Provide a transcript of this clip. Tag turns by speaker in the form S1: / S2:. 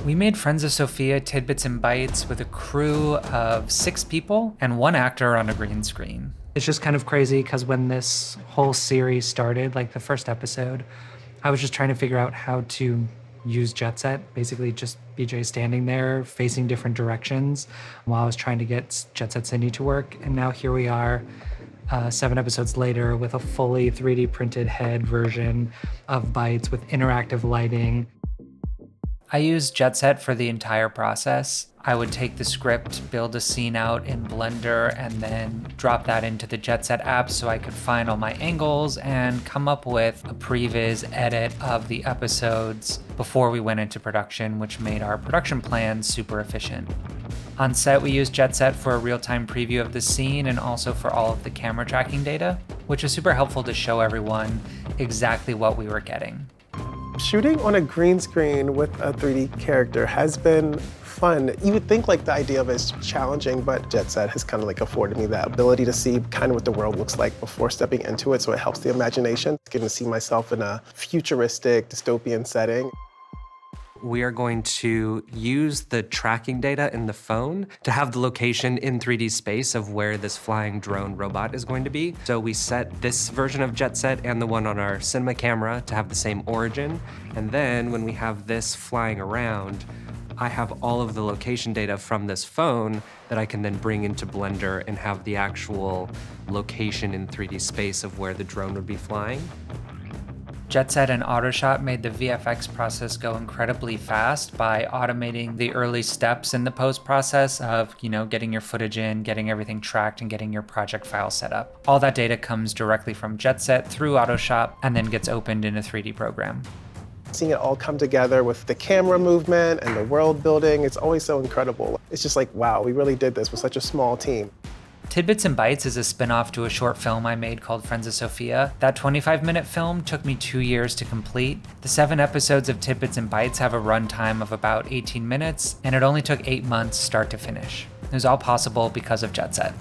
S1: We made Friends of Sophia Tidbits and Bites with a crew of 6 people and 1 actor on a green screen. It's just kind of crazy because when this whole series started, like the first episode, I was just trying to figure out how to use Jetset, basically just BJ standing there facing different directions while I was trying to get Jetset Sydney to work. And now here we are, 7 episodes later with a fully 3D printed head version of Bites with interactive lighting. I used Jetset for the entire process. I would take the script, build a scene out in Blender, and then drop that into the Jetset app so I could find all my angles and come up with a previz edit of the episodes before we went into production, which made our production plan super efficient. On set, we used Jetset for a real-time preview of the scene and also for all of the camera tracking data, which was super helpful to show everyone exactly what we were getting.
S2: Shooting on a green screen with a 3D character has been fun. You would think like the idea of it is challenging, but Jetset has kind of like afforded me that ability to see kind of what the world looks like before stepping into it, so it helps the imagination. Getting to see myself in a futuristic, dystopian setting.
S3: We are going to use the tracking data in the phone to have the location in 3D space of where this flying drone robot is going to be. So we set this version of Jetset and the one on our cinema camera to have the same origin. And then when we have this flying around, I have all of the location data from this phone that I can then bring into Blender and have the actual location in 3D space of where the drone would be flying.
S1: Jetset and AutoShot made the VFX process go incredibly fast by automating the early steps in the post process of, getting your footage in, getting everything tracked, and getting your project file set up. All that data comes directly from Jetset through AutoShot and then gets opened in a 3D program.
S2: Seeing it all come together with the camera movement and the world building, it's always so incredible. It's just like, wow, we really did this with such a small team.
S1: Tidbits and Bites is a spin-off to a short film I made called Friends of Sophia. That 25-minute film took me 2 years to complete. The 7 episodes of Tidbits and Bites have a runtime of about 18 minutes, and it only took 8 months start to finish. It was all possible because of Jetset.